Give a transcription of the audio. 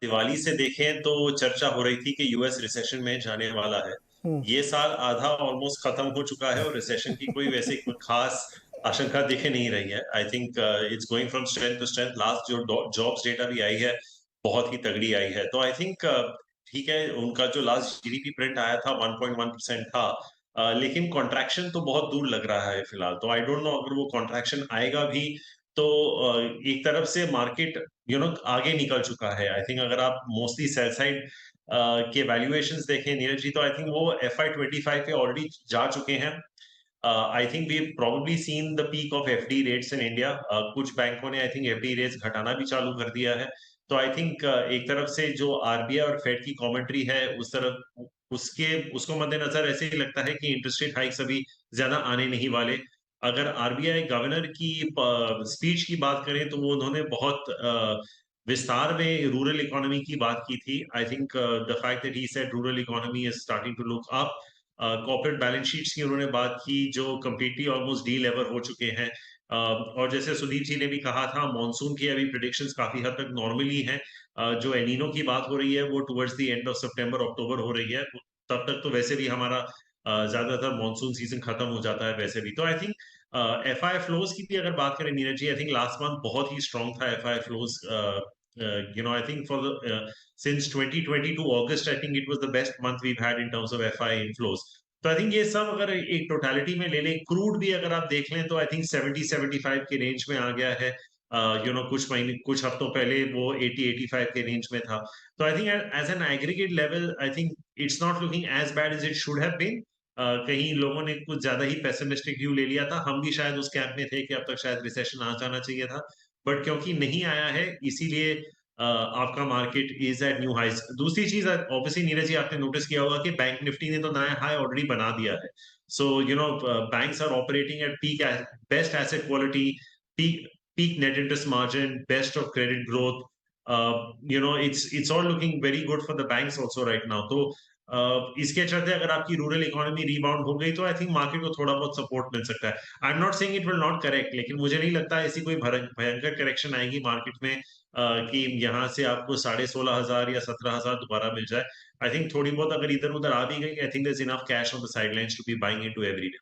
दिवाली से देखें तो चर्चा हो रही थी कि यूएस रिसेशन में जाने वाला है। हम्म। ये साल आधा ऑलमोस्ट खत्म हो चुका है और रिसेशन की कोई वैसे कोई खास आशंका दिखे नहीं रही है। I think it's going from strength to strength. Last जो जॉब्स डेटा भी आई है बहुत ही तगड़ी आई है। तो आई थिंक ठीक है, उनका जो लास्ट जीडीपी प्रिंट आया था 1.1% था। लेकिन कॉन्ट्रैक्शन तो बहुत दूर लग रहा है फिलहाल। तो आई डोंट नो अगर वो कॉन्ट्रैक्शन आएगा भी तो एक तरफ से मार्केट आगे निकल चुका है। आई थिंक अगर आप मोस्टली सेल साइड के वैल्यूएशंस देखें नीरज जी, तो आई थिंक वो FY 25 पे ऑलरेडी जा चुके हैं। I think we probably seen the peak of FD rates in India. कुछ बैंकों ने आई थिंक एफडी रेट्स घटाना भी चालू कर दिया है। तो आई थिंक एक तरफ से जो आरबीआई और फेड की कमेंट्री है उस तरफ उसके उसको मद्देनजर ऐसे ही लगता है कि इंटरेस्ट रेट हाइक्स अभी ज्यादा आने नहीं वाले। अगर आरबीआई गवर्नर की स्पीच की बात करें तो वो उन्होंने बहुत विस्तार में रूरल इकोनॉमी की बात की थी। I think the fact that he said rural economy is starting to look up. Corporate balance sheets की उन्होंने बात की जो कम्प्लीटली ऑलमोस्ट डी लेवर हो चुके हैं। और जैसे सुदीप जी ने भी कहा था, मानसून की अभी प्रिडिक्शंस काफी हद तक नॉर्मली हैं। जो एलिनो की बात हो रही है वो टुवर्ड्स द एंड ऑफ सितंबर अक्टूबर हो रही है। तब तक तो वैसे भी हमारा ज्यादातर मानसून सीजन खत्म हो जाता है वैसे भी। तो आई थिंक एफआई फ्लोज की भी अगर बात करें Neeraj ji, I think last month बहुत ही स्ट्रांग था FI flows. I think for since 2022 August, I think it was the best month we've had in terms of FI inflows. तो आई थिंक ये सब अगर एक टोटालिटी में ले लें, क्रूड भी अगर आप देख लें तो आई थिंक 70-75 के रेंज में आ गया है। कुछ महीने कुछ हफ्तों पहले वो 80-85 के रेंज में था। तो I think as an aggregate level I think it's not looking as bad as it should have been. कहीं लोगों ने कुछ ज्यादा ही पेसिमिस्टिक व्यू ले लिया था। हम भी शायद उस कैंप में थे कि अब तक शायद रिसेशन आ जाना चाहिए था, बट क्योंकि नहीं आया है इसीलिए आपका मार्केट इज एट न्यू हाइस। दूसरी चीज ऑब्वियसली नीरज जी आपने नोटिस किया होगा कि बैंक निफ्टी ने तो नया हाई ऑलरेडी बना दिया है। So banks are operating at peak best asset quality, peak peak net interest margin, best of credit growth. It's all looking very good for the banks also right now. तो इसके चलते अगर आपकी rural economy rebound हो गई तो I think market को थोड़ा बहुत सपोर्ट मिल सकता है। I am not saying it will not correct, लेकिन मुझे नहीं लगता ऐसी कोई भयंकर करेक्शन आएगी मार्केट में कि यहाँ से आपको 16,500 या 17,000 दोबारा मिल जाए। आई थिंक थोड़ी बहुत अगर इधर उधर आ भी गई, I think there is enough cash on the sidelines to be buying into every day.